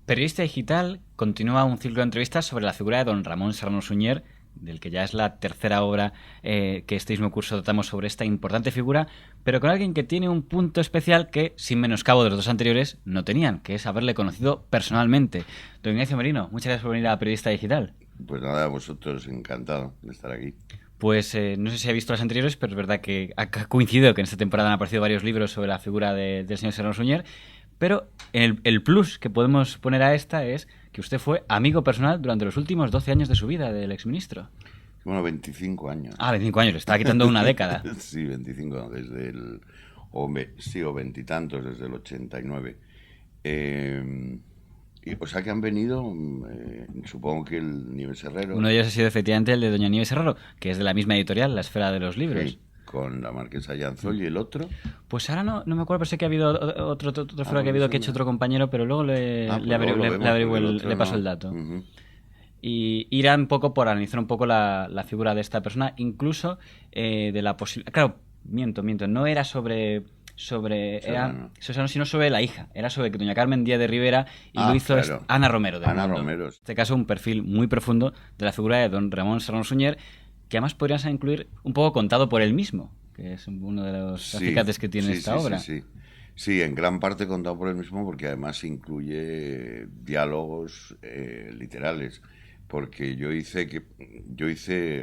Periodista Digital continúa un ciclo de entrevistas sobre la figura de don Ramón Serrano Suñer, del que ya es la tercera obra que este mismo curso tratamos sobre esta importante figura, pero con alguien que tiene un punto especial que, sin menoscabo de los dos anteriores, no tenían, que es haberle conocido personalmente. Don Ignacio Merino, muchas gracias por venir a Periodista Digital. Pues nada, a vosotros, encantado de estar aquí. Pues no sé si ha visto las anteriores, pero es verdad que ha coincidido que en esta temporada han aparecido varios libros sobre la figura del señor Serrano Suñer, pero el plus que podemos poner a esta es que usted fue amigo personal durante los últimos 12 años de su vida del exministro. Bueno, 25 años. Ah, 25 años, le estaba quitando una década. Sí, 25, desde el... o veintitantos, desde el 89. O sea que han venido, supongo que el Nieves Herrero. Uno de ellos ha sido efectivamente el de doña Nieves Herrero, que es de la misma editorial, La Esfera de los Libros. Sí, con la marquesa Llanzol. ¿Y el otro? Pues ahora no me acuerdo, pero sé que ha habido otro foro que ha habido que ha hecho otro compañero, pero luego le paso el dato. Uh-huh. Y irá un poco por analizar un poco la figura de esta persona, incluso de la posibilidad... Claro, miento, no era sobre sino sobre la hija. Era sobre que doña Carmen Díaz de Rivera y lo hizo claro. Ana Romero. Ana Romero. En este caso, un perfil muy profundo de la figura de don Ramón Serrano Suñer, que además podríamos incluir un poco contado por él mismo, que es uno de los acicates que tiene esta obra. Sí, en gran parte contado por él mismo, porque además incluye diálogos literales, porque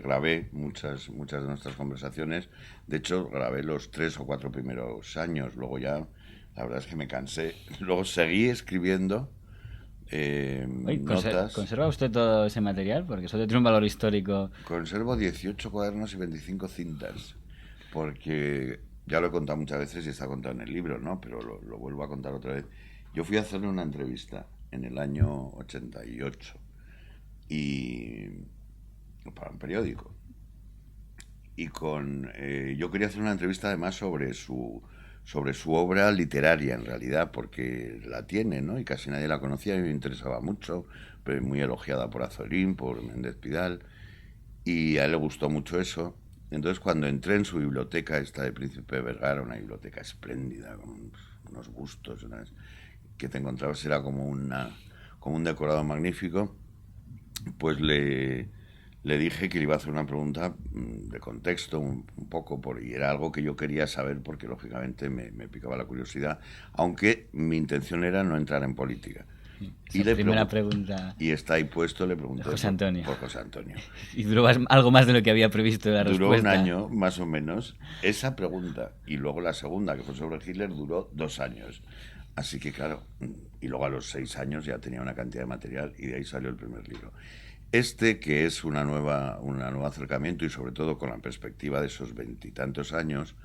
grabé muchas de nuestras conversaciones. De hecho, grabé los 3 o 4 primeros años, luego ya la verdad es que me cansé. Luego seguí escribiendo notas. ¿Conserva usted todo ese material? Porque eso tiene un valor histórico. Conservo 18 cuadernos y 25 cintas, porque ya lo he contado muchas veces y está contado en el libro, ¿no? Pero lo vuelvo a contar otra vez. Yo fui a hacerle una entrevista en el año 88 y para un periódico. Y yo quería hacer una entrevista además sobre su obra literaria, en realidad, porque la tiene, ¿no? Y casi nadie la conocía y me interesaba mucho, pero muy elogiada por Azorín, por Méndez Pidal, y a él le gustó mucho eso. Entonces, cuando entré en su biblioteca, esta de Príncipe Vergara, una biblioteca espléndida, con unos gustos, que te encontrabas, era como un decorado magnífico, pues le dije que le iba a hacer una pregunta de contexto un poco, y era algo que yo quería saber porque lógicamente me picaba la curiosidad, aunque mi intención era no entrar en política. Primera pregunta. Y está ahí puesto, le pregunté José Antonio. Por José Antonio. Y duró algo más de lo que había previsto la respuesta. Duró un año, más o menos, esa pregunta. Y luego la segunda, que fue sobre Hitler, duró 2 años. Así que claro, y luego a los 6 años ya tenía una cantidad de material y de ahí salió el primer libro. Que es un nuevo acercamiento y sobre todo con la perspectiva de esos 20 y tantos años,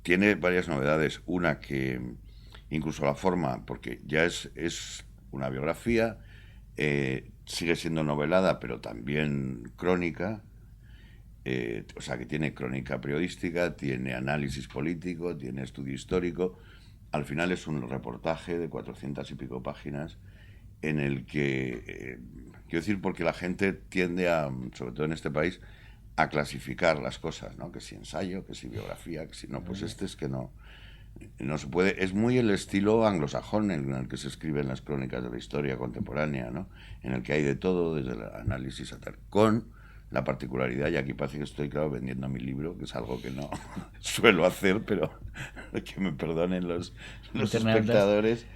tiene varias novedades. Una que incluso la forma, porque ya es una biografía, sigue siendo novelada, pero también crónica, o sea que tiene crónica periodística, tiene análisis político, tiene estudio histórico. Al final es un reportaje de 400 y pico páginas en el que, quiero decir, porque la gente tiende sobre todo en este país, a clasificar las cosas, ¿no? Que si ensayo, que si biografía, que si no, pues es que no se puede. Es muy el estilo anglosajón en el que se escriben las crónicas de la historia contemporánea, ¿no? En el que hay de todo, desde el análisis a tal, con la particularidad, y aquí parece que estoy, claro, vendiendo mi libro, que es algo que no suelo hacer, pero que me perdonen los espectadores,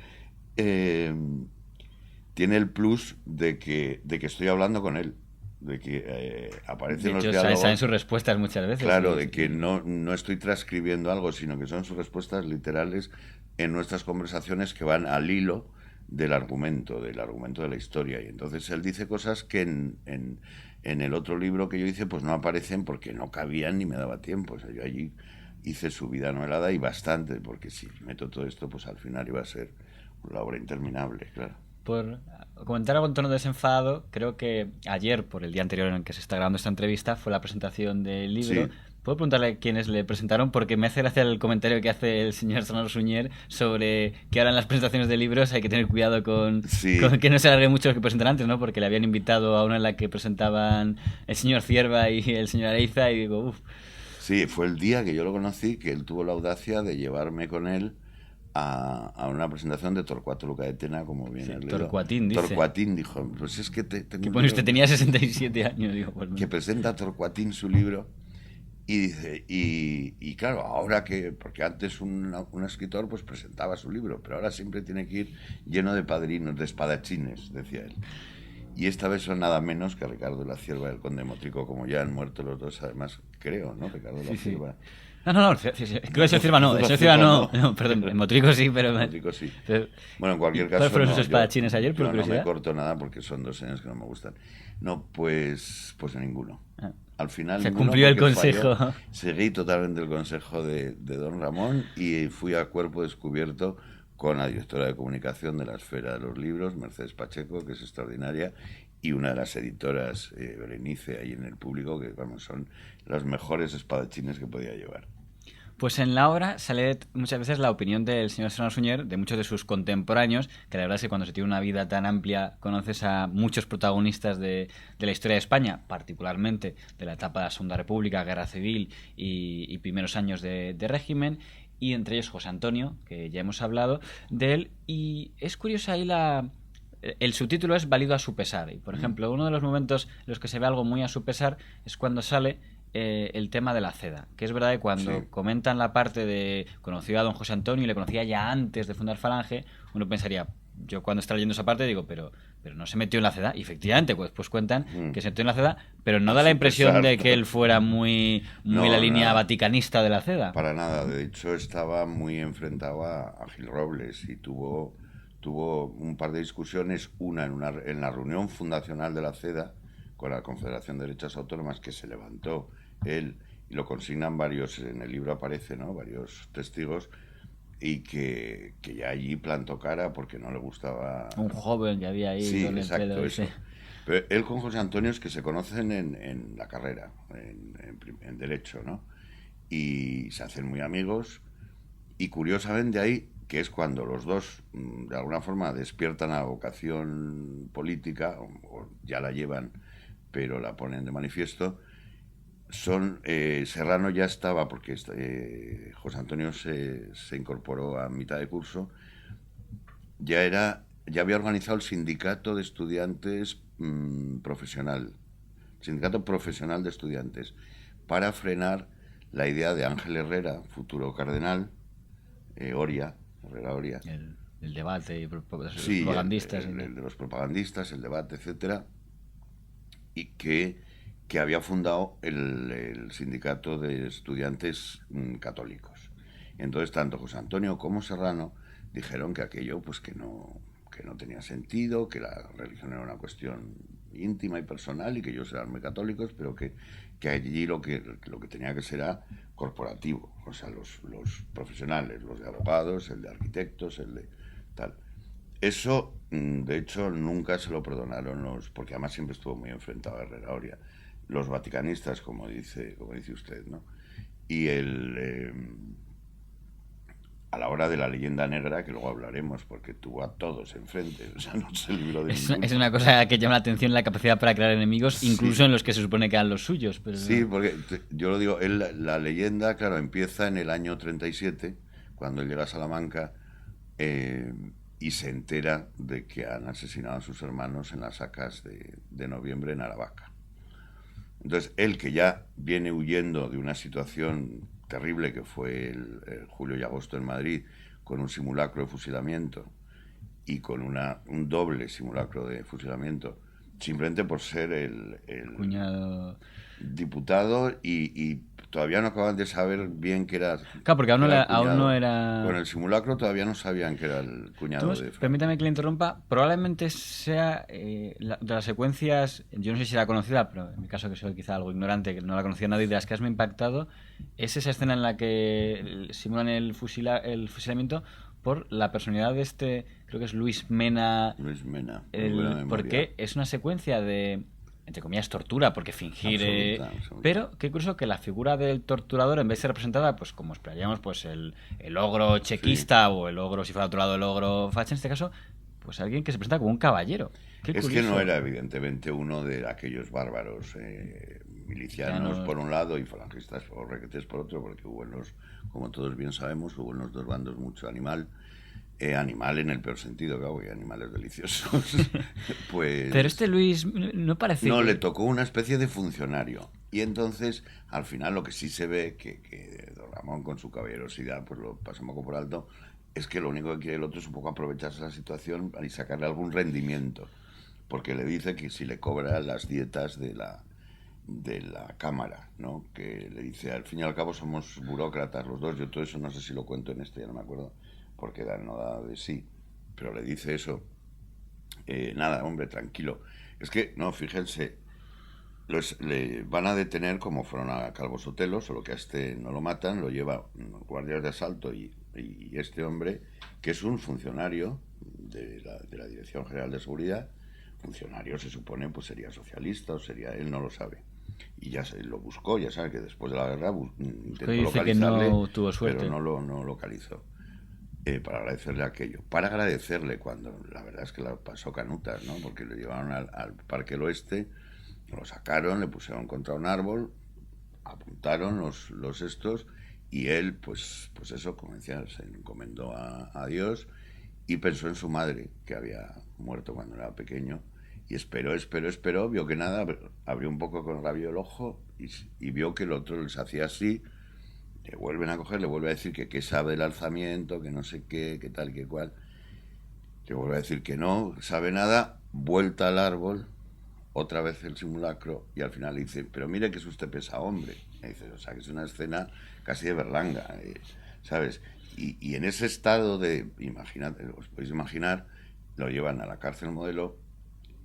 tiene el plus de que estoy hablando con él, de que aparecen los diálogos. Saben sus respuestas muchas veces. Claro, de que no estoy transcribiendo algo, sino que son sus respuestas literales en nuestras conversaciones que van al hilo del argumento de la historia. Y entonces él dice cosas que en el otro libro que yo hice pues no aparecen porque no cabían ni me daba tiempo. O sea, yo allí hice su vida novelada y bastante, porque si meto todo esto pues al final iba a ser una obra interminable, claro. Por comentar algo en tono desenfadado, creo que ayer, por el día anterior en el que se está grabando esta entrevista, fue la presentación del libro. Sí. ¿Puedo preguntarle a quiénes le presentaron? Porque me hace gracia el comentario que hace el señor Serrano Suñer sobre que ahora en las presentaciones de libros hay que tener cuidado con que no se alargue mucho lo que presentan antes, ¿no? Porque le habían invitado a una en la que presentaban el señor Cierva y el señor Areiza y digo, uff. Sí, fue el día que yo lo conocí, que él tuvo la audacia de llevarme con él a una presentación de Torcuato Luca de Tena, como bien Sí, has leído. Torcuatín, dice. Torcuatín dijo, pues es que tengo Que un pone libro usted tenía 67 años, digo, pues que presenta Torcuatín su libro y dice, y claro, ahora que, porque antes un escritor pues presentaba su libro, pero ahora siempre tiene que ir lleno de padrinos, de espadachines, decía él. Y esta vez son nada menos que Ricardo de la Cierva y el conde Motrico, como ya han muerto los dos, además, creo, ¿no? Ricardo de la sí, sí. Cierva. No, creo que el señor Cierva no, el señor Cierva no, perdón, el Motrico sí, pero... Motrico sí. pero- Bueno, en cualquier ¿Cuáles caso, fueron no, sus espadachines ayer, por yo no me curiosidad? corto nada porque son 2 años que no me gustan. No, pues ninguno. Ah. Al final Se ninguno, cumplió el porque consejo. Seguí totalmente el consejo de don Ramón y fui a cuerpo descubierto con la directora de comunicación de la Esfera de los Libros, Mercedes Pacheco, que es extraordinaria, y una de las editoras, Berenice, ahí en el público, que vamos, son los mejores espadachines que podía llevar. Pues en la obra sale muchas veces la opinión del señor Serrano Suñer, de muchos de sus contemporáneos, que la verdad es que cuando se tiene una vida tan amplia conoces a muchos protagonistas de la historia de España, particularmente de la etapa de la Segunda República, Guerra Civil y primeros años de régimen, y entre ellos José Antonio, que ya hemos hablado de él, y es curiosa ahí el subtítulo es Válido a su pesar, y por ejemplo uno de los momentos en los que se ve algo muy a su pesar es cuando sale el tema de la ceda, que es verdad que cuando Sí. comentan la parte de conoció a don José Antonio y le conocía ya antes de fundar Falange, uno pensaría, yo cuando estaba leyendo esa parte digo, pero no se metió en la ceda, y efectivamente pues cuentan que se metió en la ceda, pero no A da la su impresión pesar. de que él fuera muy No, la línea nada. vaticanista de la ceda. Para nada, de hecho estaba muy enfrentado a Gil Robles y tuvo un par de discusiones, una en la reunión fundacional de la CEDA con la Confederación de Derechas Autónomas, que se levantó él, y lo consignan varios, en el libro aparece, ¿no? Varios testigos, y que ya allí plantó cara porque no le gustaba. Un joven que había ahí Sí, con el exacto, pelo eso. ese. Pero él con José Antonio es que se conocen en la carrera, en Derecho, ¿no? Y se hacen muy amigos, y curiosamente ahí, que es cuando los dos de alguna forma despiertan la vocación política, o ya la llevan, pero la ponen de manifiesto, Serrano ya estaba, porque José Antonio se incorporó a mitad de curso, ya había organizado el sindicato de estudiantes profesional, sindicato profesional de estudiantes, para frenar la idea de Ángel Herrera, futuro cardenal, Herrera Oria. El debate y Sí, propagandistas. el de los propagandistas, el debate, etcétera, y que había fundado el sindicato de estudiantes católicos. Entonces, tanto José Antonio como Serrano dijeron que aquello pues que no tenía sentido, que la religión era una cuestión íntima y personal y que ellos eran muy católicos, pero que allí lo que tenía que ser era corporativo, o sea, los profesionales, los de abogados, el de arquitectos, el de tal. Eso, de hecho, nunca se lo perdonaron porque además siempre estuvo muy enfrentado a Herrera Oria, los vaticanistas, como dice usted, ¿no? Y a la hora de la leyenda negra, que luego hablaremos, porque tuvo a todos enfrente, o sea, no se libró de ninguno. Es una cosa que llama la atención, la capacidad para crear enemigos, incluso Sí. en los que se supone que eran los suyos. Pero Sí, porque yo lo digo, la leyenda, claro, empieza en el año 37, cuando él llega a Salamanca, y se entera de que han asesinado a sus hermanos en las sacas de noviembre en Aravaca. Entonces, él, que ya viene huyendo de una situación terrible que fue el julio y agosto en Madrid, con un simulacro de fusilamiento y con un doble simulacro de fusilamiento, simplemente por ser el cuñado diputado y todavía no acaban de saber bien que era. Claro, porque aún no Con era... el simulacro todavía no sabían que era el cuñado de Franco. Permítame que le interrumpa, probablemente sea de las secuencias, yo no sé si era conocida, pero en mi caso que soy quizá algo ignorante, que no la conocía nadie, de las que más me ha impactado, es esa escena en la que simulan el fusilamiento por la personalidad de creo que es Luis Mena. Luis Mena, porque es una secuencia de, entre comillas, tortura, porque fingir... Absoluta. Pero qué curioso que la figura del torturador, en vez de ser representada, pues como esperaríamos, pues el ogro chequista, sí, o el ogro, si fuera otro lado, el ogro facha, en este caso, pues alguien que se presenta como un caballero. Qué Es curioso. que no era evidentemente uno de aquellos bárbaros milicianos por un lado y falangistas o requetes por otro, porque hubo como todos bien sabemos, hubo en los dos bandos mucho animal. Animal en el peor sentido, claro, y animales deliciosos. Pues Pero este Luis no parece... no, le tocó una especie de funcionario. Y entonces, al final, lo que sí se ve, que don Ramón, con su caballerosidad, pues lo pasa un poco por alto, es que lo único que quiere el otro es un poco aprovecharse la situación y sacarle algún rendimiento. Porque le dice que si le cobra las dietas de la Cámara, ¿no? Que le dice, al fin y al cabo somos burócratas los dos, yo todo eso no sé si lo cuento en este, ya no me acuerdo, porque no da de sí, pero le dice eso. Nada, hombre, tranquilo. Es que, no, fíjense, le van a detener como fueron a Calvo Sotelo, solo que a este no lo matan, lo lleva guardias de asalto y este hombre, que es un funcionario de la Dirección General de Seguridad, funcionario se supone, pues sería socialista o sería, él no lo sabe. Y ya lo buscó, ya sabe que después de la guerra intentó localizarle, que no tuvo suerte. pero no localizó. Para agradecerle aquello. Para agradecerle cuando la verdad es que la pasó canutas, ¿no? Porque le llevaron al Parque del Oeste, lo sacaron, le pusieron contra un árbol, apuntaron los estos y él, pues eso, como decía, se encomendó a Dios y pensó en su madre, que había muerto cuando era pequeño, y esperó, vio que nada, abrió un poco con rabio el ojo y vio que el otro les hacía así. Le vuelven a coger, le vuelve a decir que sabe del alzamiento, que no sé qué, que tal, que cual. Le vuelve a decir que no sabe nada, vuelta al árbol, otra vez el simulacro, y al final le dice, pero mire que es usted pesa hombre. Y dice, o sea, que es una escena casi de Berlanga, ¿sabes? Y en ese estado de, os podéis imaginar, lo llevan a la cárcel Modelo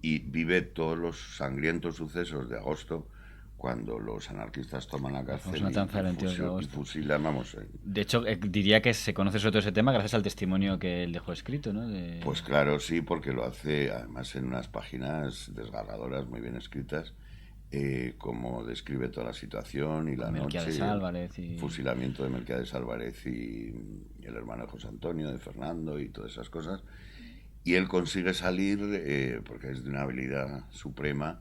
y vive todos los sangrientos sucesos de agosto, cuando los anarquistas toman la cárcel y fusilan, vamos. De hecho, diría que se conoce sobre todo ese tema gracias al testimonio que él dejó escrito, ¿no? Pues claro, sí, porque lo hace además en unas páginas desgarradoras, muy bien escritas, como describe toda la situación y la Melquiades noche, Álvarez el fusilamiento de Melquiades Álvarez y el hermano de José Antonio, de Fernando y todas esas cosas. Y él consigue salir, porque es de una habilidad suprema,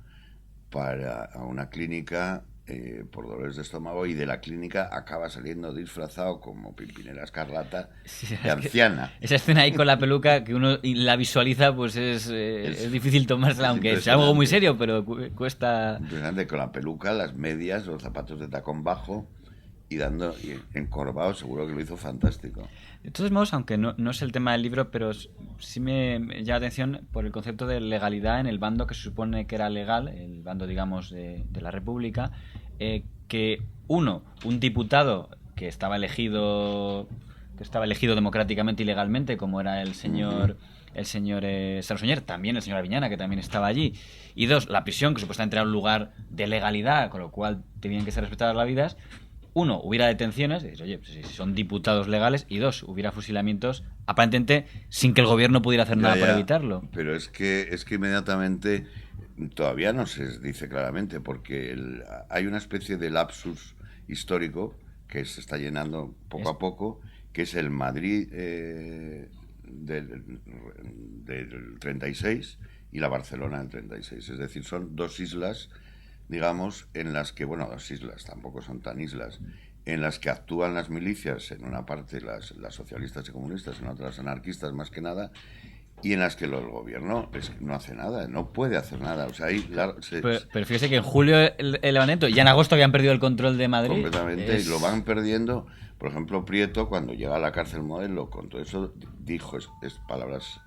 a una clínica por dolores de estómago, y de la clínica acaba saliendo disfrazado como Pimpinela Escarlata, de anciana. Esa escena ahí con la peluca, que uno la visualiza, pues es difícil tomársela, aunque sea algo muy serio, pero cuesta... Impresionante, con la peluca, las medias, los zapatos de tacón bajo y encorvado, seguro que lo hizo fantástico. De todos modos, aunque no es el tema del libro, pero sí me llama la atención por el concepto de legalidad en el bando que se supone que era legal, el bando, digamos, de la República, que un diputado que estaba elegido democráticamente y legalmente, como era el señor Sarsoñer, también el señor Aviñana, que también estaba allí, y dos, la prisión, que supuestamente era un lugar de legalidad, con lo cual tenían que ser respetadas las vidas. Uno, hubiera detenciones, dices, oye, pues si son diputados legales, y dos, hubiera fusilamientos, aparentemente sin que el gobierno pudiera hacer nada para evitarlo. Pero es que inmediatamente todavía no se dice claramente, porque hay una especie de lapsus histórico que se está llenando poco a poco, que es el Madrid del 36 y la Barcelona del 36. Es decir, son dos islas, digamos, en las que, bueno, las islas tampoco son tan islas, en las que actúan las milicias, en una parte las socialistas y comunistas, en otras anarquistas más que nada, y en las que el gobierno no hace nada, no puede hacer nada. O sea, pero fíjese que en julio el levantamiento, ya en agosto habían perdido el control de Madrid. Completamente, y lo van perdiendo. Por ejemplo, Prieto, cuando llega a la cárcel Modelo, con todo eso, dijo palabras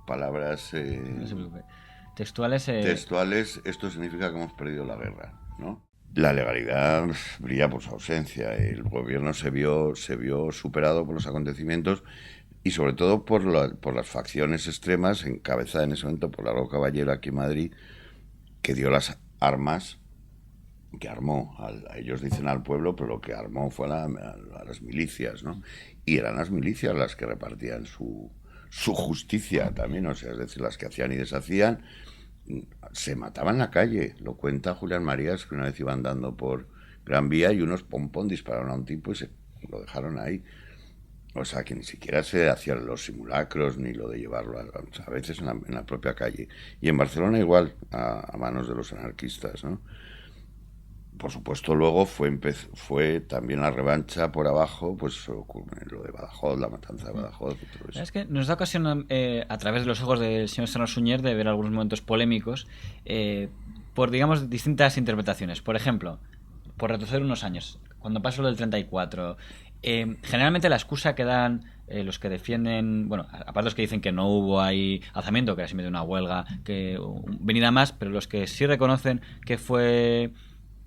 no se preocupe. Textuales, esto significa que hemos perdido la guerra, ¿no? La legalidad brilla por su ausencia. El gobierno se vio superado por los acontecimientos y sobre todo por las facciones extremas, encabezada en ese momento por Largo Caballero aquí en Madrid, que dio las armas, que armó, ellos dicen al pueblo, pero lo que armó fue a las milicias, ¿no? Y eran las milicias las que repartían su justicia también, o sea, es decir, las que hacían y deshacían, se mataban en la calle. Lo cuenta Julián Marías, que una vez iba andando por Gran Vía y unos pompón dispararon a un tipo y lo dejaron ahí. O sea, que ni siquiera se hacían los simulacros ni lo de llevarlo a veces en la propia calle. Y en Barcelona igual, a manos de los anarquistas, ¿no? Por supuesto, luego fue también la revancha por abajo, pues lo de Badajoz, la matanza de Badajoz y todo eso. Es que nos da ocasión, a través de los ojos del señor Serrano Suñer, de ver algunos momentos polémicos por, digamos, distintas interpretaciones. Por ejemplo, por retroceder unos años, cuando pasó lo del 34, generalmente la excusa que dan los que defienden, bueno, aparte los que dicen que no hubo ahí alzamiento, que era simplemente una huelga, que venida más, pero los que sí reconocen que fue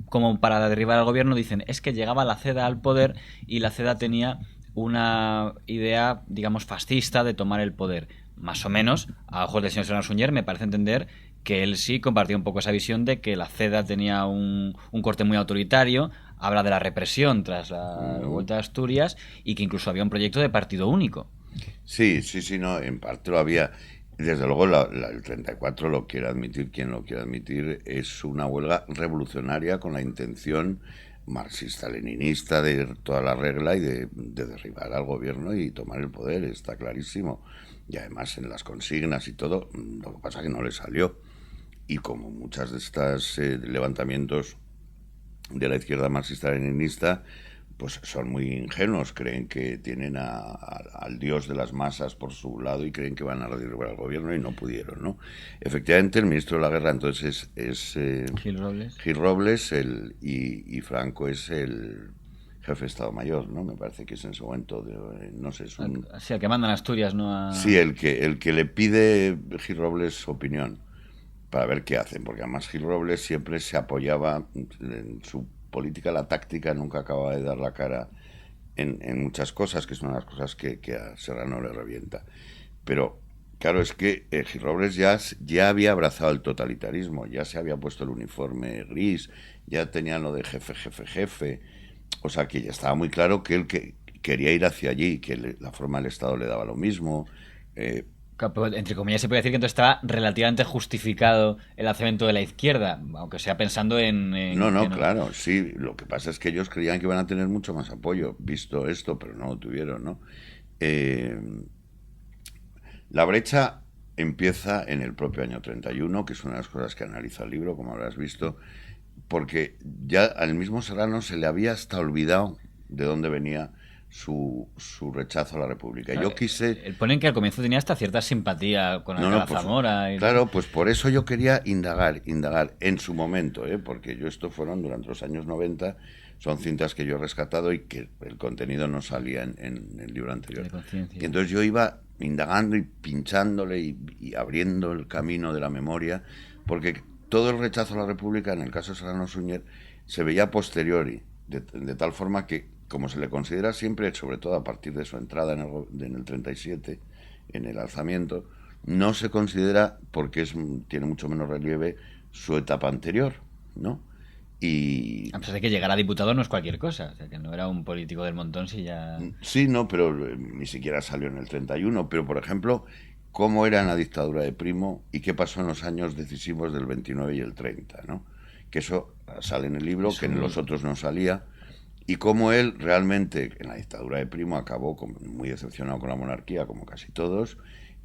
como para derribar al gobierno, dicen es que llegaba la CEDA al poder y la CEDA tenía una idea, digamos, fascista de tomar el poder. Más o menos, a ojos del señor Serrano Suñer, me parece entender que él sí compartía un poco esa visión de que la CEDA tenía un corte muy autoritario, habla de la represión tras la vuelta de Asturias y que incluso había un proyecto de partido único. Sí, sí, sí, no, en parte lo había. Desde luego, el 34 lo quiere admitir quien lo quiere admitir, es una huelga revolucionaria con la intención marxista-leninista de toda la regla y de derribar al gobierno y tomar el poder, está clarísimo. Y además en las consignas y todo, lo que pasa es que no le salió. Y como muchas de estas levantamientos de la izquierda marxista-leninista, pues son muy ingenuos, creen que tienen al dios de las masas por su lado y creen que van a derribar al gobierno y no pudieron, ¿no? Efectivamente, el ministro de la guerra entonces es Gil Robles. Gil Robles y Franco es el jefe de Estado Mayor, ¿no? Me parece que es en ese momento, no sé, es un... Sí, el que manda en Asturias, ¿no? Sí, el que le pide Gil Robles opinión para ver qué hacen, porque además Gil Robles siempre se apoyaba en su política, la táctica nunca acaba de dar la cara en muchas cosas, que son las cosas que a Serrano le revienta. Pero claro, es que Gil Robles ya había abrazado el totalitarismo, ya se había puesto el uniforme gris, ya tenía lo de jefe, jefe, jefe. O sea que ya estaba muy claro que él quería ir hacia allí, que la forma del Estado le daba lo mismo. Eh, Entre comillas se puede decir que entonces estaba relativamente justificado el lanzamiento de la izquierda, aunque sea pensando No, en que no, no. claro, sí. Lo que pasa es que ellos creían que iban a tener mucho más apoyo, visto esto, pero no lo tuvieron, ¿no? Eh, la brecha empieza en el propio año 31, que es una de las cosas que analiza el libro, como habrás visto, porque ya al mismo Serrano se le había hasta olvidado de dónde venía su rechazo a la República. Yo quise... Él pone que al comienzo tenía hasta cierta simpatía con No, no, Alcalá Zamora. claro, pues por eso yo quería indagar en su momento, porque yo esto fueron durante los años 90, son cintas que yo he rescatado y que el contenido no salía en el libro anterior. Y entonces yo iba indagando y pinchándole y abriendo el camino de la memoria, porque todo el rechazo a la República, en el caso de Serrano Suñer, se veía a posteriori, de tal forma que, como se le considera siempre, sobre todo a partir de su entrada en el 37, en el alzamiento, no se considera, porque tiene mucho menos relieve, su etapa anterior, ¿no? Y... A pesar de que llegar a diputado no es cualquier cosa, o sea, que no era un político del montón si ya... Sí, no, pero ni siquiera salió en el 31, pero por ejemplo, cómo era en la dictadura de Primo y qué pasó en los años decisivos del 29 y el 30, ¿no? Que eso sale en el libro, que en los otros no salía, y cómo él realmente en la dictadura de Primo acabó muy decepcionado con la monarquía, como casi todos.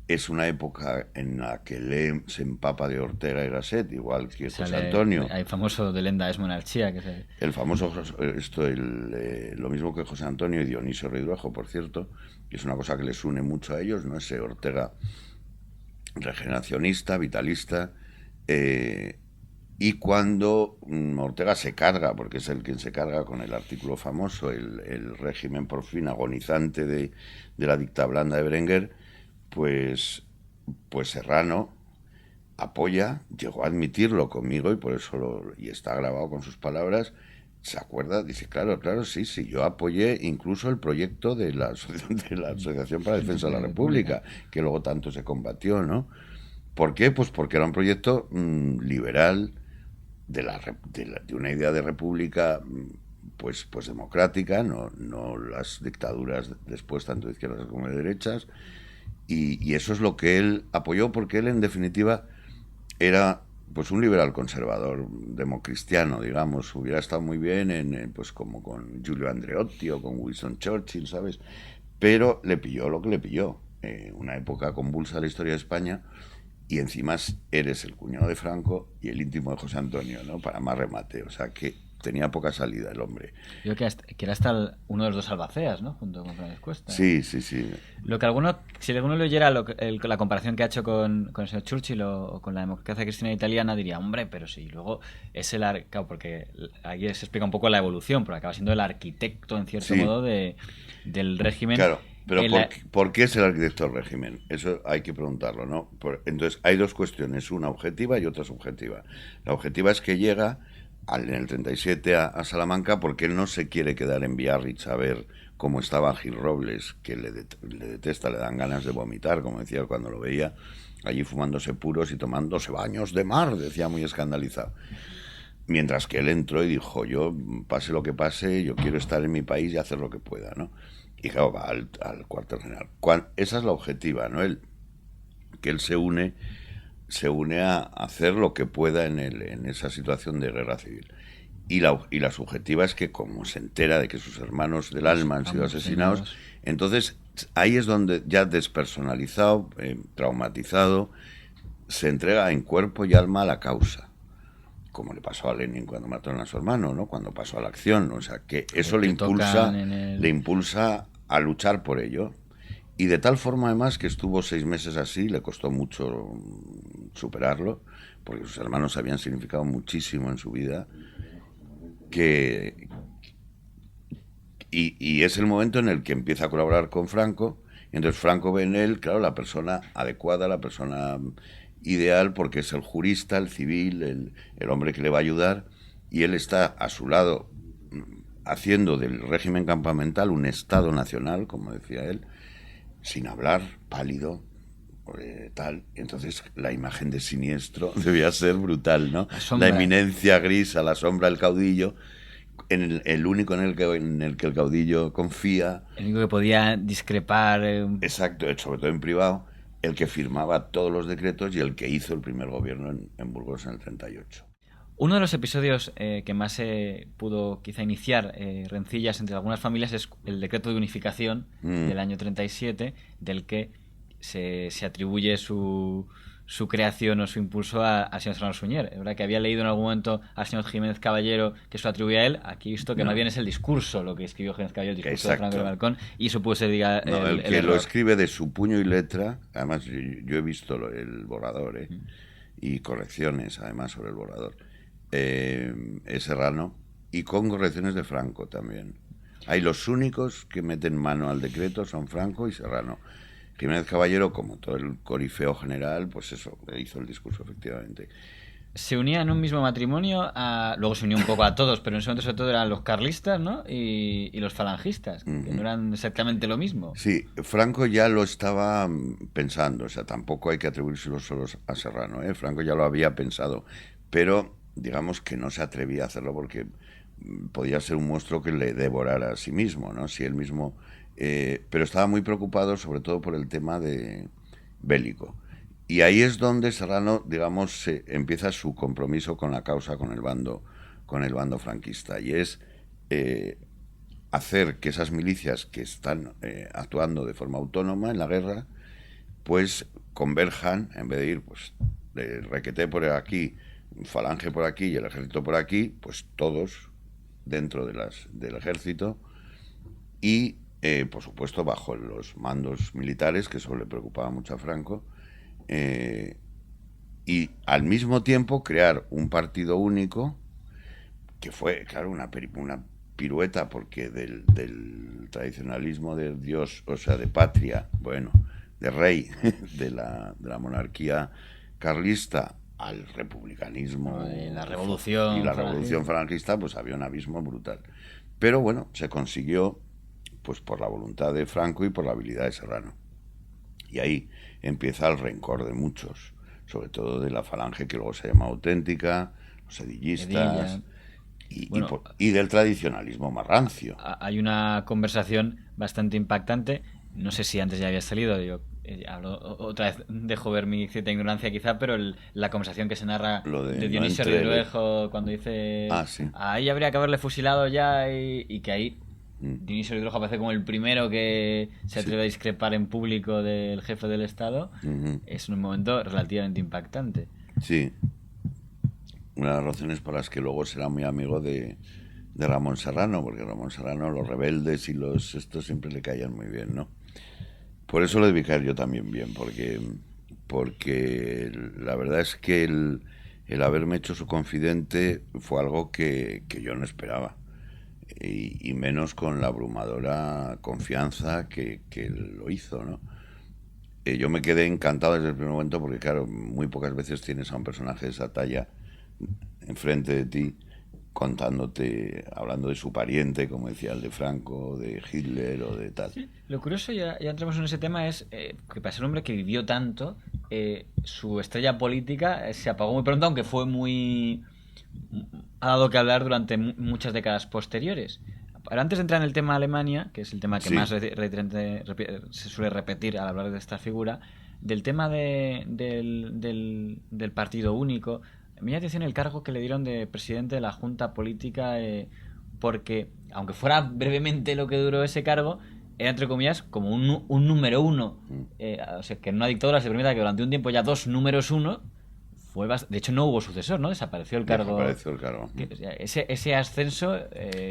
Es una época en la que se empapa de Ortega y Gasset, igual que José Antonio. Hay famoso de Lenda es monarchía. El famoso, lo mismo que José Antonio y Dionisio Ridruejo, por cierto, que es una cosa que les une mucho a ellos, ¿no? Ese Ortega regeneracionista, vitalista, y cuando Ortega se carga, porque es el quien se carga con el artículo famoso, el régimen por fin agonizante de la dicta blanda de Berenguer, pues Serrano apoya, llegó a admitirlo conmigo y por eso y está grabado con sus palabras, se acuerda, dice, claro, sí, yo apoyé incluso el proyecto de la Asociación para la Defensa de la República, que luego tanto se combatió, ¿no? ¿Por qué? Pues porque era un proyecto liberal de una idea de república pues democrática, no las dictaduras después tanto de izquierdas como de derechas, y eso es lo que él apoyó, porque él en definitiva era pues un liberal conservador, democristiano, digamos. Hubiera estado muy bien pues como con Giulio Andreotti o con Winston Churchill, ¿sabes? pero le pilló lo que le pilló. Una época convulsa de la historia de España, y encima eres el cuñado de Franco y el íntimo de José Antonio, ¿no? Para más remate. O sea que tenía poca salida el hombre. Yo que era hasta uno de los dos albaceas, ¿no? Junto con Fernández Cuesta. Sí, sí, sí. Lo que si alguno le oyera la comparación que ha hecho con el señor Churchill o con la democracia cristiana italiana, diría, hombre, pero sí, luego es claro, porque ahí se explica un poco la evolución, porque acaba siendo el arquitecto, en cierto modo, del régimen. Claro, pero ¿por qué es el arquitecto del régimen? Eso hay que preguntarlo, ¿no? Entonces, hay dos cuestiones, una objetiva y otra subjetiva. La objetiva es que llega en el 37 a Salamanca porque él no se quiere quedar en Biarritz a ver cómo estaba Gil Robles, que le detesta, le dan ganas de vomitar, como decía cuando lo veía, allí fumándose puros y tomándose baños de mar, decía muy escandalizado. Mientras que él entró y dijo, yo, pase lo que pase, yo quiero estar en mi país y hacer lo que pueda, ¿no? Y claro, va al cuartel general. Esa es la objetiva, ¿no? Que él se une a hacer lo que pueda en esa situación de guerra civil. Y la subjetiva es que como se entera de que sus hermanos del alma han sido asesinados, entonces ahí es donde ya despersonalizado, traumatizado, se entrega en cuerpo y alma a la causa. Como le pasó a Lenin cuando mataron a su hermano, ¿no? Cuando pasó a la acción. O sea, que eso le impulsa a luchar por ello. Y de tal forma, además, que estuvo 6 meses así, le costó mucho superarlo, porque sus hermanos habían significado muchísimo en su vida. Y es el momento en el que empieza a colaborar con Franco, y entonces Franco ve en él, claro, la persona adecuada, la persona ideal, porque es el jurista, el civil, el hombre que le va a ayudar, y él está a su lado haciendo del régimen campamental un Estado nacional, como decía él, sin hablar, pálido, tal. Entonces la imagen de Siniestro debía ser brutal, ¿no? La eminencia gris a la sombra del caudillo, el único en el que el caudillo confía. El único que podía discrepar. Exacto, sobre todo en privado, el que firmaba todos los decretos y el que hizo el primer gobierno en Burgos en el 38. Uno de los episodios que más se pudo quizá iniciar rencillas entre algunas familias es el decreto de unificación del año 37, del que se atribuye su creación o su impulso al señor Serrano Suñer. Es verdad que había leído en algún momento al señor Jiménez Caballero que eso atribuye a él. Aquí he visto que más bien es el discurso lo que escribió Jiménez Caballero, el discurso de Franco de Balcón, y eso puede ser, diga, el que lo escribe de su puño y letra. Además, yo he visto el borrador, y correcciones, además, sobre el borrador. Es Serrano, y con correcciones de Franco también. Hay los únicos que meten mano al decreto son Franco y Serrano. Jiménez Caballero, como todo el corifeo general, pues eso, hizo el discurso, efectivamente. Se unía en un mismo matrimonio, luego se unió un poco a todos, pero en ese momento sobre todo eran los carlistas, ¿no? Y los falangistas, que no eran exactamente lo mismo. Sí, Franco ya lo estaba pensando, o sea, tampoco hay que atribuírselo solo a Serrano, Franco ya lo había pensado, pero digamos que no se atrevía a hacerlo porque podía ser un monstruo que le devorara a sí mismo, ¿no? Si él mismo... pero estaba muy preocupado sobre todo por el tema bélico. Y ahí es donde Serrano, digamos, empieza su compromiso con la causa, con el bando franquista. Y es hacer que esas milicias que están actuando de forma autónoma en la guerra, pues converjan, en vez de ir, pues, de Requeté por aquí, Falange por aquí y el ejército por aquí, pues todos dentro del ejército y, por supuesto, bajo los mandos militares, que eso le preocupaba mucho a Franco, y al mismo tiempo crear un partido único, que fue, claro, una pirueta, porque del tradicionalismo de Dios, o sea, de patria, bueno, de rey, de la monarquía carlista, al republicanismo y la revolución falangista, pues había un abismo brutal. Pero bueno, se consiguió, pues por la voluntad de Franco y por la habilidad de Serrano. Y ahí empieza el rencor de muchos, sobre todo de la falange que luego se llama auténtica, los sedillistas, y del tradicionalismo más rancio. Hay una conversación bastante impactante, no sé si antes ya había salido, yo hablo otra vez, dejo ver mi cierta ignorancia quizá, pero la conversación que se narra de Dionisio Ridruejo cuando dice sí. ahí habría que haberle fusilado ya, y que ahí Dionisio Ridrojo aparece como el primero que se atreve a discrepar en público del jefe del Estado. Es un momento relativamente impactante. Sí, una de las razones por las que luego será muy amigo de Ramón Serrano, porque Ramón Serrano, los rebeldes y los estos siempre le caían muy bien, ¿no? Por eso lo debí caer yo también bien, porque la verdad es que el haberme hecho su confidente fue algo que yo no esperaba. Y menos con la abrumadora confianza que lo hizo, ¿no? Yo me quedé encantado desde el primer momento porque, claro, muy pocas veces tienes a un personaje de esa talla enfrente de ti contándote, hablando de su pariente, como decía el de Franco, de Hitler o de tal. Sí. Lo curioso, ya entramos en ese tema, es que para ser un hombre que vivió tanto, su estrella política se apagó muy pronto, aunque fue muy... ha dado que hablar durante muchas décadas posteriores. Pero antes de entrar en el tema de Alemania, que es el tema que más Sí, se suele repetir al hablar de esta figura, del tema del partido único, me llama la atención el cargo que le dieron de presidente de la Junta Política, porque, aunque fuera brevemente lo que duró ese cargo, era, entre comillas, como un número uno. O sea, que en una dictadura se permita que durante un tiempo ya dos números uno, de hecho no hubo sucesor, ¿no? Desapareció el cargo. desapareció el cargo. Ese ascenso,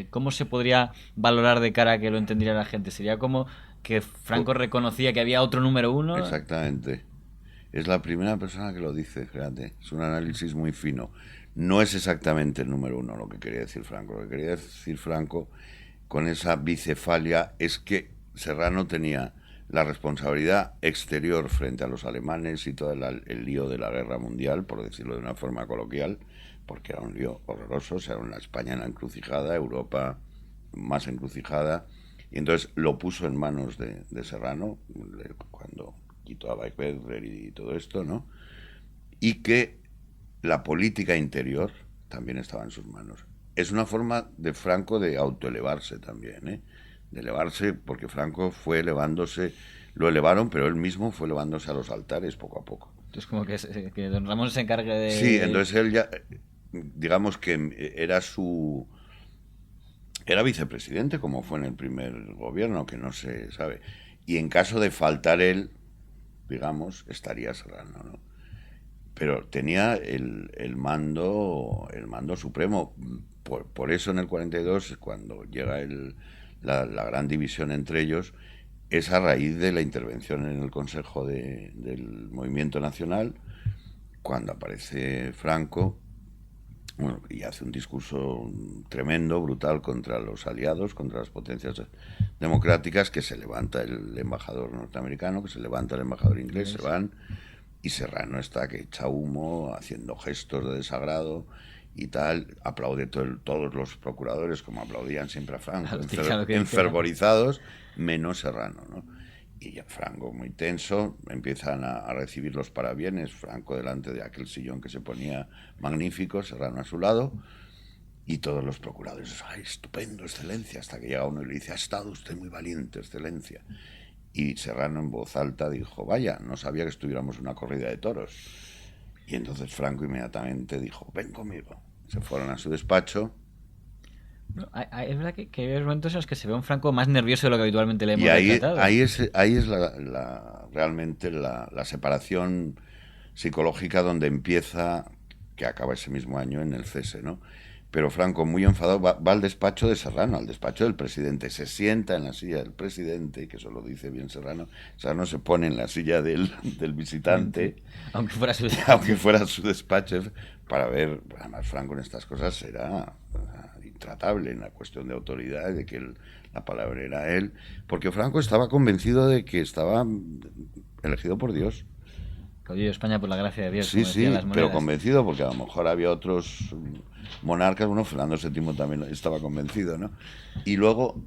¿cómo se podría valorar de cara a que lo entendiera la gente? ¿Sería como que Franco reconocía que había otro número uno? Exactamente. Es la primera persona que lo dice, fíjate. Es un análisis muy fino. No es exactamente el número uno lo que quería decir Franco. Lo que quería decir Franco con esa bicefalia es que Serrano tenía la responsabilidad exterior frente a los alemanes y todo el lío de la guerra mundial, por decirlo de una forma coloquial, porque era un lío horroroso, o sea, una España en la encrucijada, Europa más encrucijada, y entonces lo puso en manos de Serrano, cuando quitó a Weisberger y todo esto, ¿no? Y que la política interior también estaba en sus manos. Es una forma de Franco de autoelevarse también, ¿eh? De elevarse, porque Franco fue elevándose, lo elevaron, pero él mismo fue elevándose a los altares poco a poco. Entonces, como que don Ramón se encargue Sí, de... entonces él ya, digamos que era vicepresidente, como fue en el primer gobierno, que no se sabe. Y en caso de faltar él, digamos, estaría Serrano, ¿no? Pero tenía el mando supremo. Por eso en el 42, cuando llega la gran división entre ellos, es a raíz de la intervención en el Consejo del Movimiento Nacional, cuando aparece Franco, bueno, y hace un discurso tremendo, brutal contra los aliados, contra las potencias democráticas, que se levanta el embajador norteamericano, que se levanta el embajador inglés, se van, y Serrano está que echa humo, haciendo gestos de desagrado y tal, aplaude todos los procuradores, como aplaudían siempre a Franco, enfervorizados, menos Serrano, ¿no? Y ya Franco, muy tenso, empiezan a recibir los parabienes, Franco delante de aquel sillón que se ponía magnífico, Serrano a su lado, y todos los procuradores, ¡ay, estupendo, excelencia! Hasta que llega uno y le dice, ha estado usted muy valiente, excelencia. Y Serrano en voz alta dijo, vaya, no sabía que estuviéramos en una corrida de toros. Y entonces Franco inmediatamente dijo, ven conmigo. Se fueron a su despacho. No, es verdad que hay momentos en los que se ve un Franco más nervioso de lo que habitualmente le Y hemos retratado. ahí es realmente la separación psicológica donde empieza, que acaba ese mismo año en el cese, ¿no? Pero Franco, muy enfadado, va al despacho de Serrano, al despacho del presidente, se sienta en la silla del presidente, que eso lo dice bien Serrano. Serrano se pone en la silla del visitante, aunque fuera su despacho. aunque fuera su despacho, para ver. Además, Franco en estas cosas era intratable en la cuestión de autoridad, de que la palabra era él, porque Franco estaba convencido de que estaba elegido por Dios. Caudillo de España por la gracia de Dios, Sí, como decían sí, las monedas. pero convencido, porque a lo mejor había otros monarcas, bueno, Fernando VII también estaba convencido, ¿no? Y luego,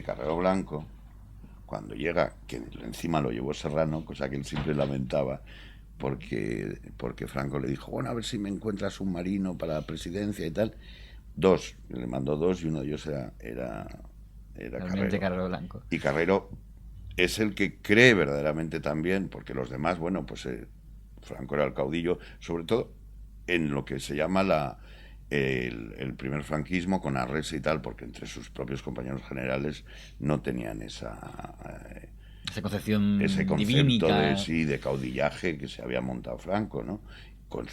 Carrero Blanco, cuando llega, que encima lo llevó Serrano, cosa que él siempre lamentaba, porque Franco le dijo, bueno, a ver si me encuentras un marino para la presidencia y tal. Le mandó dos, y uno de ellos era Carrero Blanco. Y Carrero es el que cree verdaderamente también, porque los demás, bueno, pues Franco era el caudillo, sobre todo en lo que se llama el primer franquismo con Arrese y tal, porque entre sus propios compañeros generales no tenían esa concepción ese concepto divínica. de sí, de caudillaje que se había montado Franco, ¿no? Con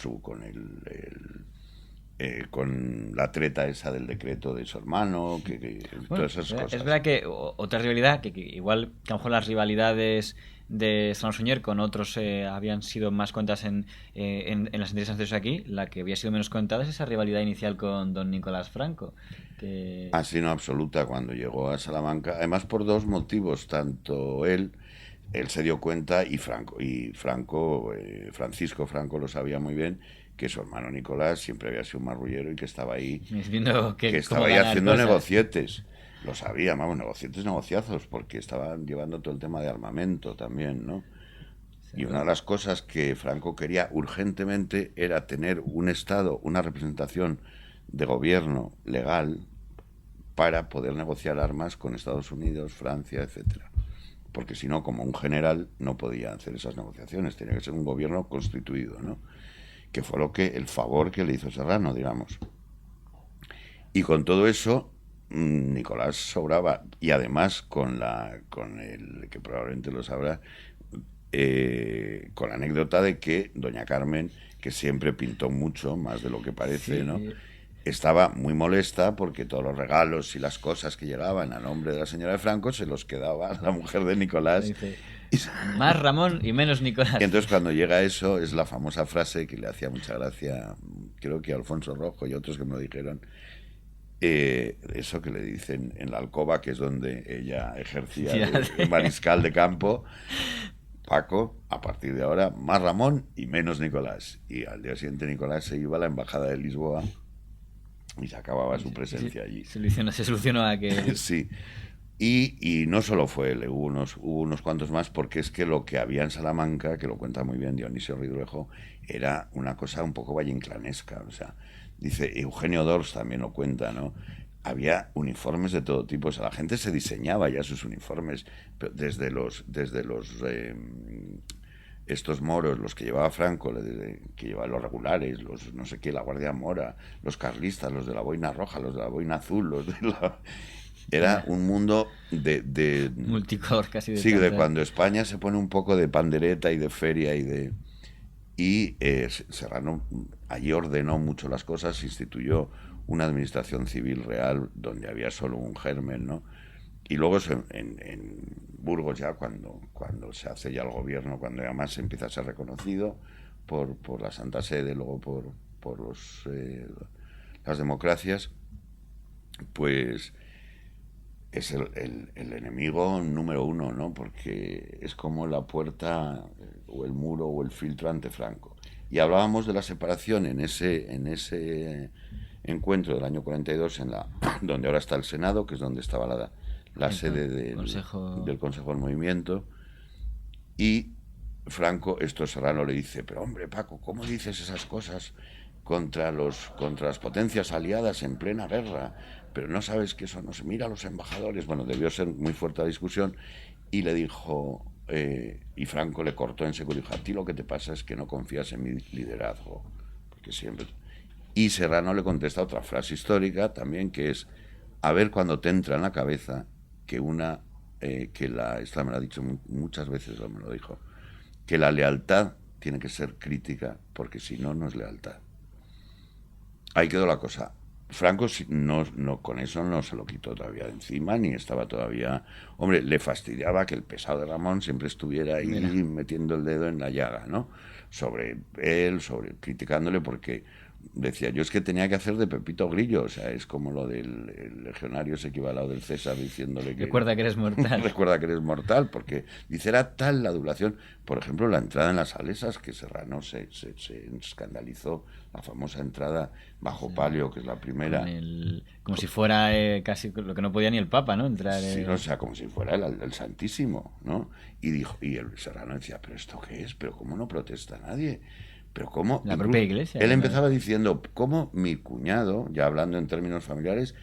la treta esa del decreto de su hermano, Bueno, todas esas es cosas. verdad que otra rivalidad, que igual que a lo mejor las rivalidades de San Suñer con otros habían sido más cuentas en las interesantes aquí, la que había sido menos contada es esa rivalidad inicial con don Nicolás Franco. Que... Así no absoluta cuando llegó a Salamanca, además por dos motivos, tanto él se dio cuenta Francisco Franco lo sabía muy bien, que su hermano Nicolás siempre había sido un marrullero y que estaba ahí, viendo que cómo estaba ahí ganar haciendo cosas. negocietes. Lo sabía, vamos, negociazos, porque estaban llevando todo el tema de armamento también, ¿no? Sí, Y una de las cosas que Franco quería urgentemente era tener un Estado, una representación de gobierno legal para poder negociar armas con Estados Unidos, Francia, etcétera. Porque si no, como un general, no podía hacer esas negociaciones. Tenía que ser un gobierno constituido, ¿no? Que fue el favor que le hizo Serrano, digamos. Y con todo eso, Nicolás sobraba. Y además, con el que probablemente lo sabrá, con la anécdota de que doña Carmen, que siempre pintó mucho, más de lo que parece, ¿no? sí. Estaba muy molesta porque todos los regalos y las cosas que llegaban a nombre de la señora de Franco se los quedaba la mujer de Nicolás. Dice, Y más Ramón y menos Nicolás. entonces cuando llega eso es la famosa frase que le hacía mucha gracia, creo que a Alfonso Rojo y otros que me lo dijeron, eso que le dicen en la alcoba, que es donde ella ejercía Sí, de mariscal de campo: Paco, a partir de ahora, más Ramón y menos Nicolás. Y al día siguiente Nicolás se iba a la embajada de Lisboa y se acababa su presencia allí. se solucionó aquel... Sí. Y no solo fue él, hubo unos cuantos más, porque es que lo que había en Salamanca, que lo cuenta muy bien Dionisio Ridruejo, era una cosa un poco valleinclanesca. O sea, dice Eugenio Dors también lo cuenta, ¿no? Había uniformes de todo tipo, o sea, la gente se diseñaba ya sus uniformes, desde los estos moros, los que llevaba Franco, que llevaban los regulares, los no sé qué, la Guardia Mora, los carlistas, los de la boina roja, los de la boina azul, los de la... Era un mundo de multicolor casi de sí, de tanta... cuando España se pone un poco de pandereta y de feria y Serrano allí ordenó mucho las cosas, instituyó una administración civil real donde había solo un germen, ¿no? Y luego en Burgos ya cuando se hace ya el gobierno, cuando además se empieza a ser reconocido por la Santa Sede, luego por las democracias, pues es el enemigo número uno, ¿no? Porque es como la puerta o el muro o el filtro ante Franco. Y hablábamos de la separación en ese encuentro del año 42, donde ahora está el Senado, que es donde estaba la sede Consejo... del Consejo del Movimiento, y Franco, esto Serrano le dice: pero hombre, Paco, ¿cómo dices esas cosas contra las potencias aliadas en plena guerra? Pero no sabes que eso no se mira a los embajadores. Bueno, debió ser muy fuerte la discusión y le dijo, y Franco le cortó en seco y dijo: a ti lo que te pasa es que no confías en mi liderazgo, porque siempre... Y Serrano le contesta otra frase histórica también, que es: a ver cuando te entra en la cabeza que esta me lo ha dicho muchas veces, me lo dijo, que la lealtad tiene que ser crítica, porque si no, no es lealtad. Ahí quedó la cosa. Franco con eso no se lo quitó todavía de encima, ni estaba todavía... Hombre, le fastidiaba que el pesado de Ramón siempre estuviera ahí metiendo el dedo en la llaga, ¿no? Sobre él, criticándole, porque decía: yo es que tenía que hacer de Pepito Grillo, o sea, es como lo del legionario ese que iba al lado del César diciéndole que... Recuerda que eres mortal. Recuerda que eres mortal, porque dice, era tal la adulación. Por ejemplo, la entrada en las salesas, que Serrano se escandalizó, la famosa entrada bajo palio, que es la primera. Como si fuera casi lo que no podía ni el Papa, ¿no? Entrar... Sí, o sea, como si fuera el Santísimo, ¿no? Y el Serrano decía: pero ¿esto qué es? ¿Pero cómo no protesta nadie? Pero cómo... La propia iglesia. Él empezaba diciendo: ¿cómo mi cuñado, ya hablando en términos familiares,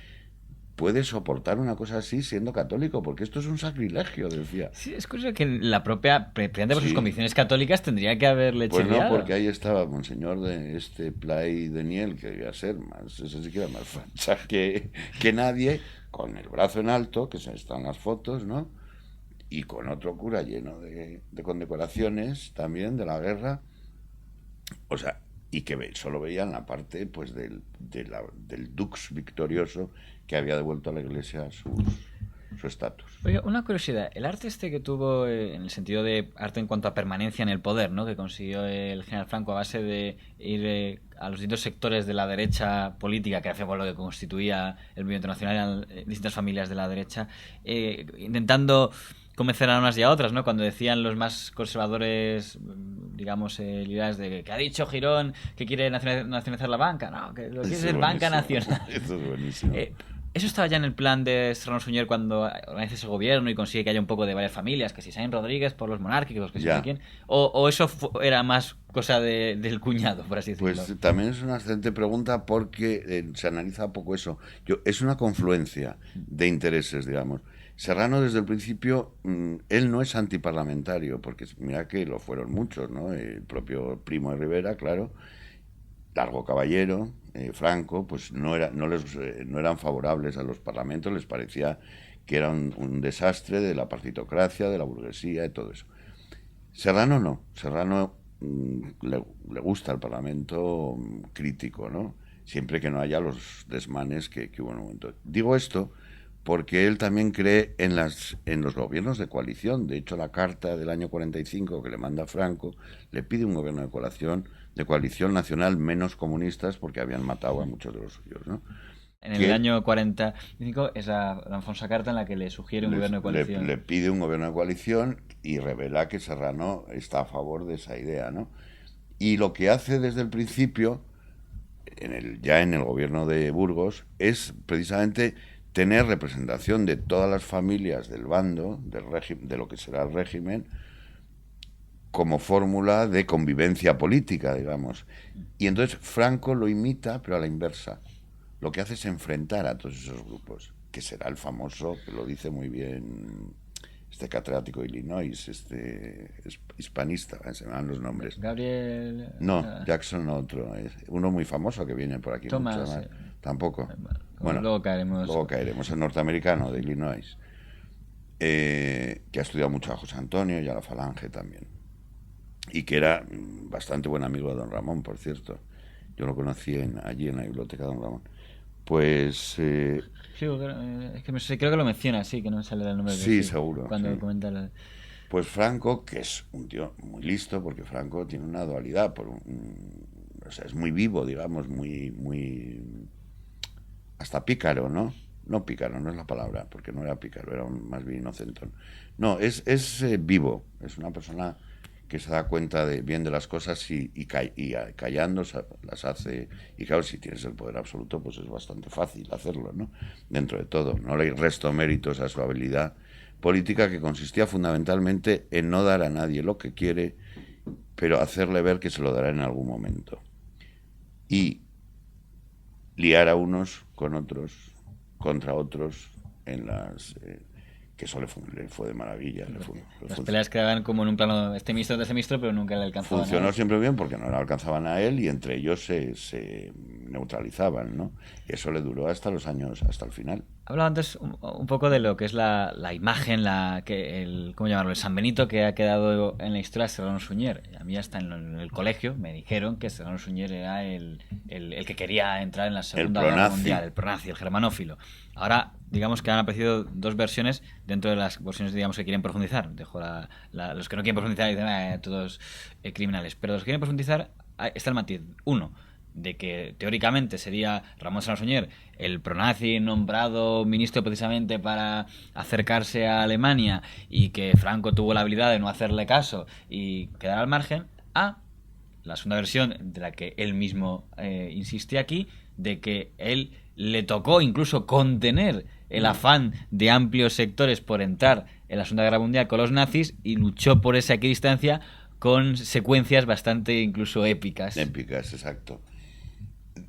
puede soportar una cosa así siendo católico, porque esto es un sacrilegio, decía. Sí, es curioso que la propia, precisamente por sus Sí, convicciones católicas, tendría que haberle pues no, chirriado. porque ahí estaba Monseñor de Play Daniel, que debía ser más, ese sí que era más facha que nadie, con el brazo en alto, que están las fotos, ¿no? Y con otro cura lleno de condecoraciones también de la guerra. O sea, y que solo veían la parte pues del dux victorioso que había devuelto a la iglesia su estatus. Oye, una curiosidad, el arte este que tuvo, en el sentido de arte en cuanto a permanencia en el poder, ¿no? Que consiguió el general Franco a base de ir a los distintos sectores de la derecha política, que fue lo que constituía el movimiento nacional, eran distintas familias de la derecha, intentando convencer a unas y a otras, ¿no? Cuando decían los más conservadores, digamos, liberales, de que ha dicho Girón que quiere nacionalizar la banca, no, que lo quiere Eso ser es banca buenísimo. nacional. Eso es buenísimo. Eso estaba ya en el plan de Serrano Suñer cuando organiza ese gobierno y consigue que haya un poco de varias familias, que si Sainz Rodríguez por los monárquicos, que si no sé Ya. quién. O eso era más cosa del cuñado, por así decirlo. Pues también es una excelente pregunta porque se analiza poco eso. Es una confluencia de intereses, digamos. Serrano desde el principio, él no es antiparlamentario, porque mira que lo fueron muchos, ¿no? El propio Primo de Rivera, claro, Largo Caballero, Franco, pues no eran favorables a los parlamentos, les parecía que era un desastre de la partitocracia, de la burguesía y todo eso. Serrano no, Serrano le gusta el Parlamento crítico, ¿no? Siempre que no haya los desmanes que hubo en un momento. Digo esto porque él también cree en los gobiernos de coalición. De hecho, la carta del año 45 que le manda Franco le pide un gobierno de coalición nacional menos comunistas porque habían matado a muchos de los suyos, ¿no? En el año 45 es la famosa carta en la que le sugiere un gobierno de coalición. Le pide un gobierno de coalición y revela que Serrano está a favor de esa idea, ¿no? Y lo que hace desde el principio, ya en el gobierno de Burgos, es precisamente tener representación de todas las familias del bando, de lo que será el régimen, como fórmula de convivencia política, digamos. Y entonces Franco lo imita, pero a la inversa. Lo que hace es enfrentar a todos esos grupos, que será el famoso, que lo dice muy bien este catedrático de Illinois, hispanista, se me dan los nombres. Gabriel... No, Jackson otro, uno muy famoso que viene por aquí Thomas, mucho más. Tampoco. Bueno, luego caeremos. El norteamericano de Illinois, que ha estudiado mucho a José Antonio y a la Falange también. Y que era bastante buen amigo de don Ramón, por cierto. Yo lo conocí allí en la biblioteca de don Ramón. Pues... sí, es que creo que lo menciona, sí, que no me sale el nombre. Sí, seguro. Cuando sí. comenta Pues Franco, que es un tío muy listo, porque Franco tiene una dualidad, o sea, es muy vivo, digamos, muy hasta pícaro, ¿no? No pícaro, no es la palabra, porque no era pícaro, era más bien inocentón. No, es vivo, es una persona que se da cuenta bien de las cosas y callando las hace. Y claro, si tienes el poder absoluto, pues es bastante fácil hacerlo, ¿no? Dentro de todo. No le resto méritos a su habilidad política, que consistía fundamentalmente en no dar a nadie lo que quiere, pero hacerle ver que se lo dará en algún momento. Y liar a unos con otros, contra otros, en las... que eso le fue de maravilla. Las peleas quedaban como en un plano este ministro, pero nunca le alcanzaban. Funcionó siempre bien porque no le alcanzaban a él y entre ellos se neutralizaban, ¿no? Y eso le duró hasta el final. Hablaba antes un poco de lo que es la imagen, ¿cómo llamarlo? El San Benito que ha quedado en la historia de Serrano Suñer. A mí hasta en el colegio me dijeron que Serrano Suñer era el que quería entrar en la Segunda Guerra Mundial, el pronazi, el germanófilo. Ahora, digamos que han aparecido dos versiones dentro de las versiones, digamos, que quieren profundizar. Dejo los que no quieren profundizar y dicen, todos criminales. Pero los que quieren profundizar, está el matiz. Uno, de que teóricamente sería Ramón Serrano Suñer el pronazi nombrado ministro precisamente para acercarse a Alemania y que Franco tuvo la habilidad de no hacerle caso y quedar al margen, a la segunda versión de la que él mismo insiste aquí, de que él le tocó incluso contener el afán de amplios sectores por entrar en la Segunda Guerra Mundial con los nazis y luchó por esa equidistancia con secuencias bastante incluso épicas. Épicas, exacto.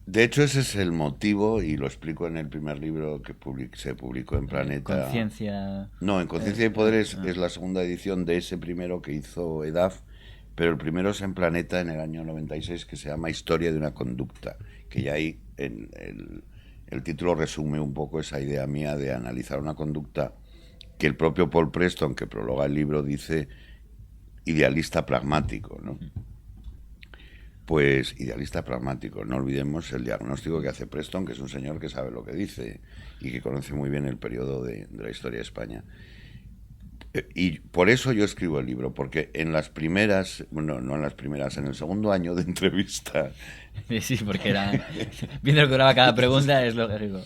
De hecho, ese es el motivo, y lo explico en el primer libro que se publicó en Planeta. Conciencia. No, en Conciencia y Poder es la segunda edición de ese primero que hizo EDAF, pero el primero es en Planeta en el año 96, que se llama Historia de una conducta, que ya ahí el título resume un poco esa idea mía de analizar una conducta que el propio Paul Preston, que prologa el libro, dice idealista pragmático, ¿no? Pues idealista pragmático. No olvidemos el diagnóstico que hace Preston, que es un señor que sabe lo que dice y que conoce muy bien el periodo de la historia de España. Y por eso yo escribo el libro, porque en las primeras, bueno, no en las primeras, en el segundo año de entrevista, Sí, porque era. Viendo lo que duraba cada pregunta, es lógico.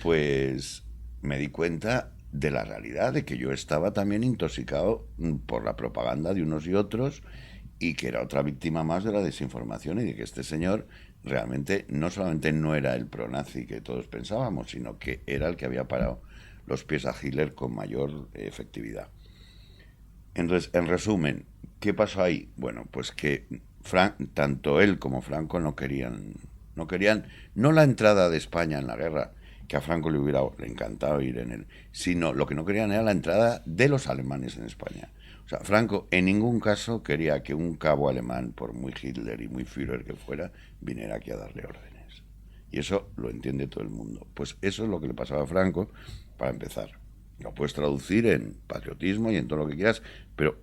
pues me di cuenta de la realidad, de que yo estaba también intoxicado por la propaganda de unos y otros y que era otra víctima más de la desinformación y de que este señor realmente no solamente no era el pronazi que todos pensábamos, sino que era el que había parado los pies a Hitler con mayor efectividad. Entonces, en resumen, ¿qué pasó ahí? Bueno, pues que tanto él como Franco no querían no la entrada de España en la guerra, que a Franco le encantado ir en él, sino lo que no querían era la entrada de los alemanes en España. O sea, Franco en ningún caso quería que un cabo alemán, por muy Hitler y muy Führer que fuera, viniera aquí a darle órdenes. Y eso lo entiende todo el mundo. Pues eso es lo que le pasaba a Franco, para empezar. Lo puedes traducir en patriotismo y en todo lo que quieras, pero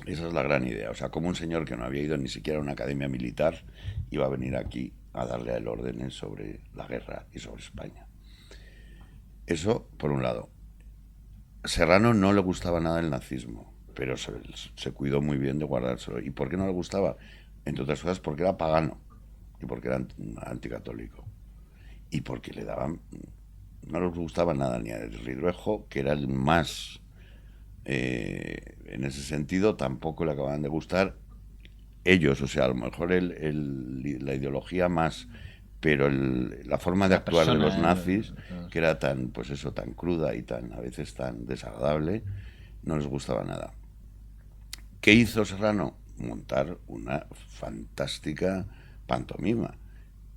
esa es la gran idea. O sea, como un señor que no había ido ni siquiera a una academia militar iba a venir aquí a darle a él órdenes sobre la guerra y sobre España. Eso, por un lado. Serrano no le gustaba nada el nazismo, pero se cuidó muy bien de guardárselo. ¿Y por qué no le gustaba? Entre otras cosas porque era pagano y porque era anticatólico. Y porque le daban... No les gustaba nada ni a Ridruejo, que era el más... en ese sentido tampoco le acababan de gustar ellos, o sea, a lo mejor la ideología más, pero la forma de La actuar de los persona. nazis, que era tan, pues eso, tan cruda y tan, a veces tan desagradable, no les gustaba nada. ¿Qué hizo Serrano? Montar una fantástica pantomima.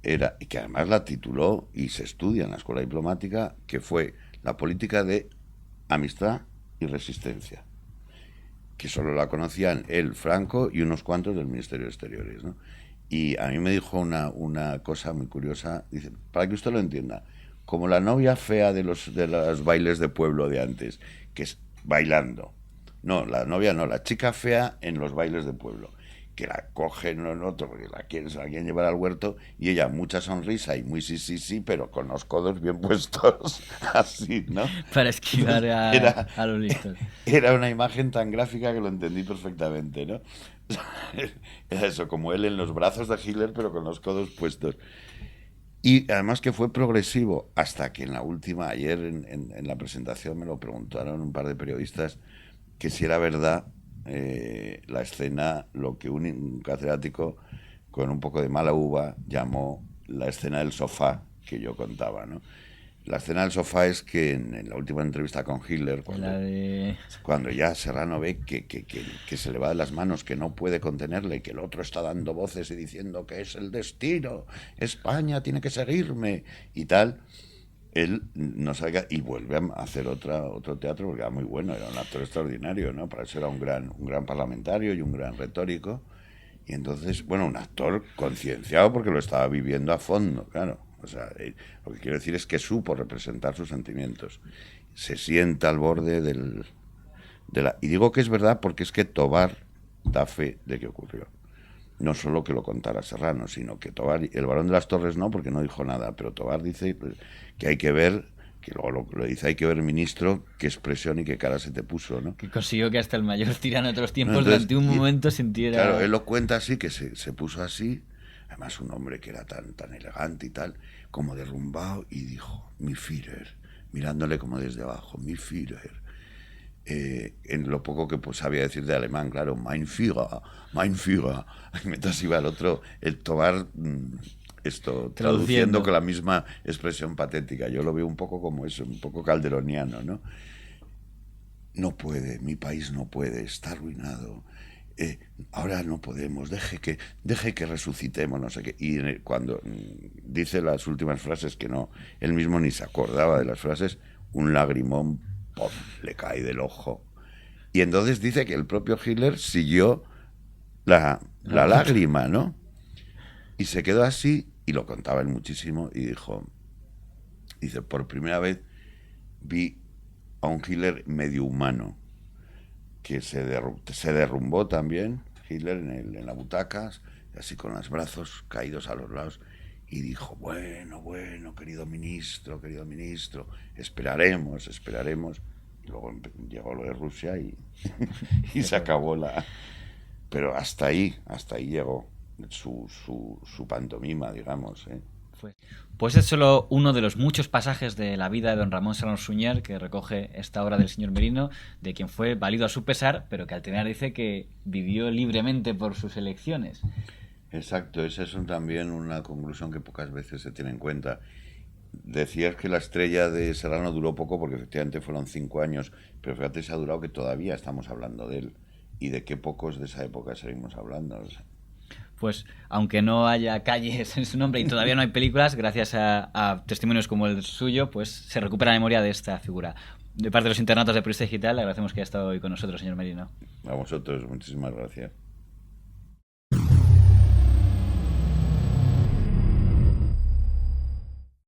Y que además la tituló y se estudia en la escuela diplomática, que fue la política de amistad y resistencia, que solo la conocían él, Franco y unos cuantos del Ministerio de Exteriores, ¿no? Y a mí me dijo una cosa muy curiosa, dice, para que usted lo entienda, como la novia fea de los bailes de pueblo de antes, que es bailando. No, la novia no, la chica fea en los bailes de pueblo, que la cogen en otro porque se la quieren llevar al huerto y ella mucha sonrisa y muy sí, sí, sí, pero con los codos bien puestos, así, ¿no? Para esquivar Entonces, era, a los listos. era una imagen tan gráfica que lo entendí perfectamente, ¿no? Era eso, como él en los brazos de Hitler, pero con los codos puestos. Y además que fue progresivo, hasta que en la última, ayer en la presentación me lo preguntaron un par de periodistas, que si era verdad la escena, lo que un catedrático con un poco de mala uva llamó la escena del sofá que yo contaba, ¿no? La escena del sofá es que en la última entrevista con Hitler, La de. cuando ya Serrano ve que se le va de las manos, que no puede contenerle, que el otro está dando voces y diciendo que es el destino, España tiene que seguirme y tal, él no salga y vuelve a hacer otro teatro porque era muy bueno, era un actor extraordinario, ¿no? Para eso era un gran parlamentario y un gran retórico. Y entonces, bueno, un actor concienciado porque lo estaba viviendo a fondo, claro. O sea, lo que quiero decir es que supo representar sus sentimientos. Se sienta al borde y digo que es verdad porque es que Tobar da fe de que ocurrió. No solo que lo contara Serrano, sino que Tobar, el Barón de las Torres no, porque no dijo nada, pero Tobar dice que hay que ver, que luego lo dice, hay que ver, ministro, qué expresión y qué cara se te puso, ¿no? Que consiguió que hasta el mayor tirano de todos los No, tiempos entonces, durante un momento sintiera. claro, él lo cuenta así, que se puso así, además un hombre que era tan elegante y tal, como derrumbado, y dijo, mi Führer, mirándole como desde abajo, mi Führer. En lo poco que pues, sabía decir de alemán, claro, mein Führer, mein Führer. Mientras iba el otro, el Tobar, traduciendo con la misma expresión patética. Yo lo veo un poco como eso, un poco calderoniano, ¿no? No puede, mi país no puede, está arruinado. ahora no podemos, deje que resucitemos, no sé qué. Y cuando dice las últimas frases, que no, él mismo ni se acordaba de las frases, un lagrimón, ¡pum!, le cae del ojo. Y entonces dice que el propio Hitler siguió la lágrima, ¿no? Y se quedó así, y lo contaba él muchísimo, y dice, por primera vez vi a un Hitler medio humano, que se derrumbó también, Hitler en la butaca, así con los brazos caídos a los lados, y dijo, bueno, querido ministro, esperaremos. Y luego llegó lo de Rusia y se acabó la... Pero hasta ahí llegó su pantomima, digamos, ¿eh? Pues es solo uno de los muchos pasajes de la vida de don Ramón Serrano Suñer que recoge esta obra del señor Merino, de quien fue válido a su pesar, pero que al terminar dice que vivió libremente por sus elecciones. Exacto, esa es también una conclusión que pocas veces se tiene en cuenta. Decías que la estrella de Serrano duró poco porque efectivamente fueron 5 años, pero fíjate, se ha durado que todavía estamos hablando de él. Y de qué pocos de esa época seguimos hablando. O sea, pues aunque no haya calles en su nombre y todavía no hay películas, gracias a testimonios como el suyo, pues se recupera la memoria de esta figura. De parte de los internautas de Periodista Digital, le agradecemos que haya estado hoy con nosotros, señor Merino. a vosotros, muchísimas gracias.